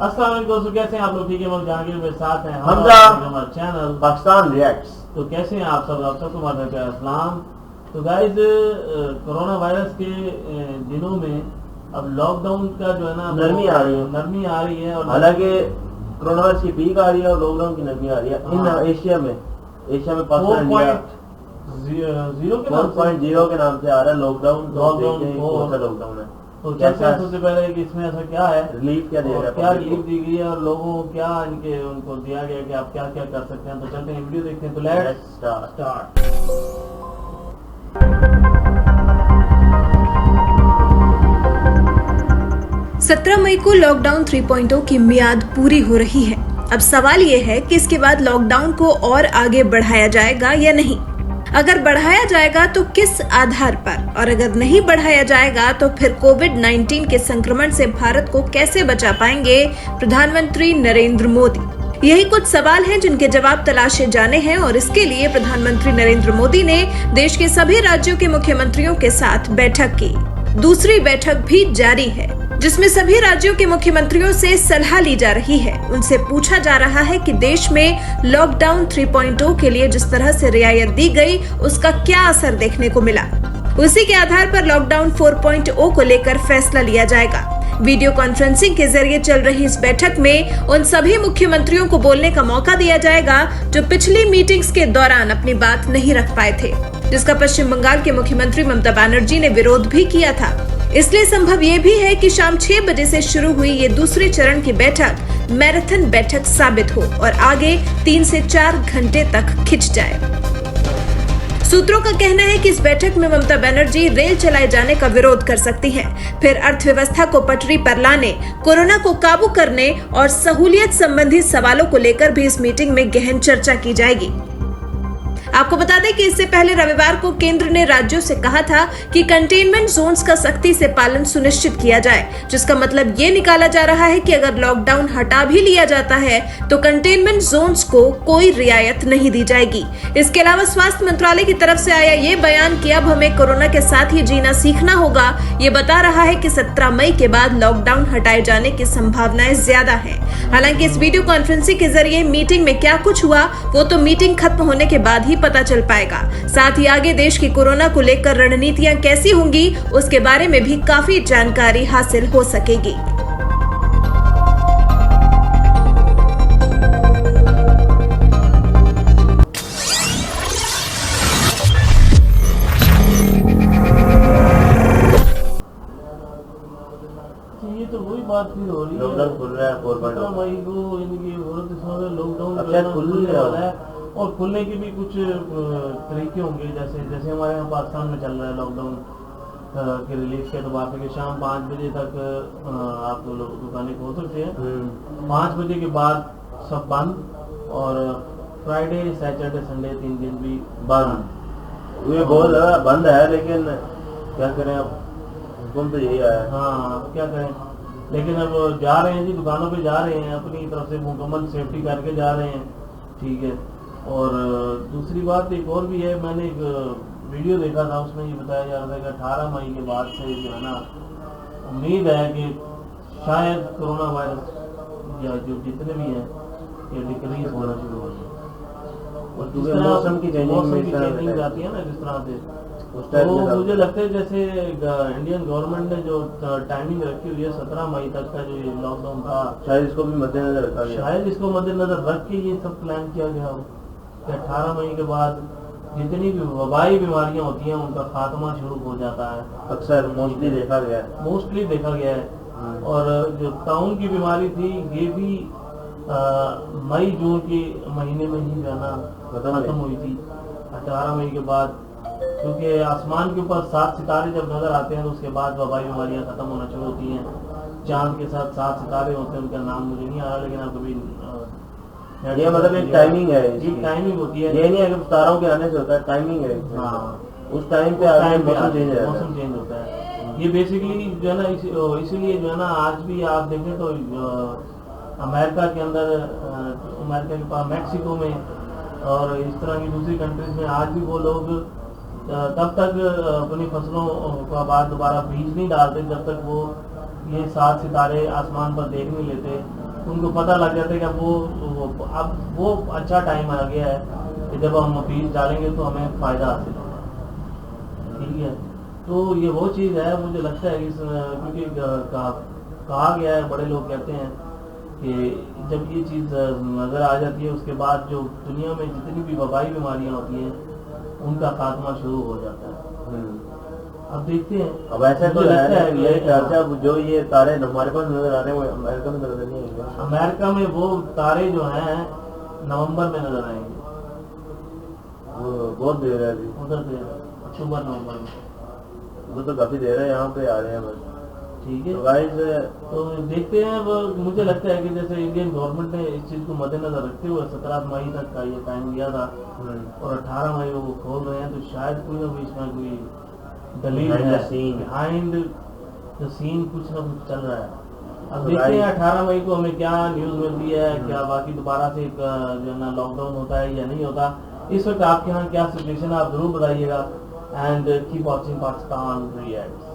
अस्सलाम वालेकुम दोस्तों, कैसे हैं आप लोग? ठीक है, हम जहांगीर मेरे साथ हैं हमारा चैनल पाकिस्तान रिएक्ट्स। तो कैसे हैं आप सबको हमारा प्यार सलाम। तो गाइज कोरोना वायरस के दिनों में अब लॉकडाउन का जो है ना नरमी आ रही है और हालांकि कोरोना वायरस की पीक आ रही है और लॉकडाउन की नरमी आ रही है। इन एशिया में पाकिस्तान इंडिया 4.0 के नाम से आ रहा है लॉकडाउन। लॉकडाउन है तो चलते हैं सबसे पहले कि इसमें ऐसा क्या है, रिलीफ क्या दिया गया, क्या रिलीफ दी गई है और लोगों को क्या उनको दिया गया कि आप क्या क्या कर सकते हैं। तो चलते हैं वीडियो देखते हैं। तो लेट्स स्टार्ट। 17 मई को लॉकडाउन 3.0 की मियाद पूरी हो रही है। अब सवाल ये है कि इसके बाद लॉकडाउन को और आगे बढ़ाया जाएगा या नहीं। अगर बढ़ाया जाएगा तो किस आधार पर, और अगर नहीं बढ़ाया जाएगा तो फिर कोविड-19 के संक्रमण से भारत को कैसे बचा पाएंगे प्रधानमंत्री नरेंद्र मोदी। यही कुछ सवाल हैं जिनके जवाब तलाशे जाने हैं और इसके लिए प्रधानमंत्री नरेंद्र मोदी ने देश के सभी राज्यों के मुख्यमंत्रियों के साथ बैठक की। दूसरी बैठक भी जारी है जिसमें सभी राज्यों के मुख्यमंत्रियों से सलाह ली जा रही है। उनसे पूछा जा रहा है कि देश में लॉकडाउन 3.0 के लिए जिस तरह से रियायत दी गई उसका क्या असर देखने को मिला। उसी के आधार पर लॉकडाउन 4.0 को लेकर फैसला लिया जाएगा। वीडियो कॉन्फ्रेंसिंग के जरिए चल रही इस बैठक में उन सभी मुख्यमंत्रियों को बोलने का मौका दिया जाएगा जो पिछली मीटिंग्स के दौरान अपनी बात नहीं रख पाए थे, जिसका पश्चिम बंगाल के मुख्यमंत्री ममता बनर्जी ने विरोध भी किया था। इसलिए संभव ये भी है कि शाम 6 बजे से शुरू हुई ये दूसरे चरण की बैठक मैराथन बैठक साबित हो और आगे 3 से 4 घंटे तक खिंच जाए। सूत्रों का कहना है कि इस बैठक में ममता बनर्जी रेल चलाए जाने का विरोध कर सकती हैं। फिर अर्थव्यवस्था को पटरी पर लाने, कोरोना को काबू करने और सहूलियत संबंधी सवालों को लेकर भी इस मीटिंग में गहन चर्चा की जाएगी। आपको बता दें कि इससे पहले रविवार को केंद्र ने राज्यों से कहा था कि कंटेनमेंट जोन्स का सख्ती से पालन सुनिश्चित किया जाए, जिसका मतलब ये निकाला जा रहा है कि अगर लॉकडाउन हटा भी लिया जाता है तो कंटेनमेंट जोन्स को कोई रियायत नहीं दी जाएगी। इसके अलावा स्वास्थ्य मंत्रालय की तरफ से आया ये बयान कि अब हमें कोरोना के साथ ही जीना सीखना होगा, ये बता रहा है कि 17 मई के बाद लॉकडाउन हटाए जाने की संभावनाएं ज्यादा है। हालांकि इस वीडियो कॉन्फ्रेंसिंग के जरिए मीटिंग में क्या कुछ हुआ वो तो मीटिंग खत्म होने के बाद ही पता चल पाएगा। साथ ही आगे देश की कोरोना को लेकर रणनीतियां कैसी होंगी उसके बारे में भी काफी जानकारी हासिल हो सकेगी। ये तो वही बात फिर हो रही है, लॉकडाउन खुल रहा है 17 मई को इनकी लॉकडाउन खुलने वाला है और खुलने के भी कुछ तरीके होंगे। जैसे हमारे यहाँ पाकिस्तान में चल रहा है लॉकडाउन के रिलीफ के एतबार से कि शाम 5 बजे तक आप लोग दुकानें खोल सकते हैं। 5 बजे के बाद सब बंद और फ्राइडे सैटरडे संडे 3 दिन भी बंद। ये बहुत ज्यादा बंद है, लेकिन क्या करें, अब हुक्म तो यही आया। हाँ, क्या करें, लेकिन अब जा रहे हैं जी, दुकानों पे जा रहे हैं, अपनी तरफ से मुकम्मल सेफ्टी करके जा रहे हैं। ठीक है। और दूसरी बात एक और भी है, मैंने एक वीडियो देखा था, उसमें ये बताया जा रहा था कि 18 मई के बाद से जो है ना उम्मीद है कि शायद कोरोना वायरस या जो जितने भी हैं ये डिक्रीज होना शुरू हो जाए। और मौसम की चेंजिंग जाती है ना जिस तरह से, तो मुझे लगता है जैसे इंडियन गवर्नमेंट ने जो टाइमिंग रखी हुई है 17 मई तक का जो ये लॉकडाउन था, शायद इसको भी मद्देनजर रखा गया। शायद इसको मद्देनजर रख के ये सब प्लान किया गया हो कि 18 मई के बाद जितनी भी वबाई बीमारियां होती हैं उनका खात्मा शुरू हो जाता है। अक्सर मोस्टली देखा गया है। और जो ताउन की बीमारी थी ये भी मई जून के महीने में ही जो है ना खत्म हुई थी 18 मई के बाद, क्योंकि आसमान के ऊपर 7 सितारे जब नजर आते हैं तो उसके बाद वबाई बीमारियां खत्म होना शुरू होती हैं। चांद के साथ 7 सितारे होते हैं, उनका नाम मुझे नहीं आ रहा, लेकिन आप कभी ये मतलब एक टाइमिंग है, एक टाइमिंग होती है। ये नहीं है कि सितारों के आने से होता है, टाइमिंग है। हाँ, उस टाइम पे मौसम चेंज होता है। ये बेसिकली जो है ना इसीलिए जो है ना आज भी आप देखें तो अमेरिका के अंदर, अमेरिका के पास मैक्सिको में और इस तरह की दूसरी कंट्रीज में आज भी वो लोग तब तक अपनी फसलों का बाद दोबारा बीज नहीं डालते जब तक वो ये 7 सितारे आसमान पर देख नहीं लेते। उनको पता लग जाता है कि अब वो अच्छा टाइम आ गया है कि जब हम बीज डालेंगे तो हमें फ़ायदा हासिल होगा। ठीक है, तो ये वो चीज़ है, मुझे लगता है कि क्योंकि कहा गया है, बड़े लोग कहते हैं कि जब ये चीज़ नज़र आ जाती है उसके बाद जो दुनिया में जितनी भी वबाई बीमारियाँ होती हैं उनका खात्मा शुरू हो जाता है। अब देखते हैं। अब ऐसा तो मुझे लगता है ये चर्चा हाँ, जो ये तारे हमारे पास नजर आ रहे हैं वो अमेरिका में नजर नहीं आएंगे। अमेरिका में वो तारे जो हैं नवंबर में नजर आएंगे, वो बहुत देर है अभी, उधर से अक्टूबर नवंबर में। वो तो काफी देर है, यहाँ पे आ रहे हैं बस। ठीक है, तो गाइस तो देखते हैं। अब मुझे लगता है कि जैसे इंडियन गवर्नमेंट ने इस चीज़ को मद्देनजर रखते हुए 17 मई तक का ये टाइम दिया था और 18 मई वो खोल रहे हैं, तो शायद कोई ना कोई इसमें कोई दलील Behind है, the scene। Behind the scene कुछ ना कुछ चल रहा है। अब तो देखते हैं guys- 18 मई को हमें क्या न्यूज़ मिलती है, क्या बाकी दोबारा से एक जो है ना लॉकडाउन होता है या नहीं होता। इस वक्त आपके यहाँ क्या सिचुएशन, आप जरूर बताइएगा। And keep watching Pakistan reacts.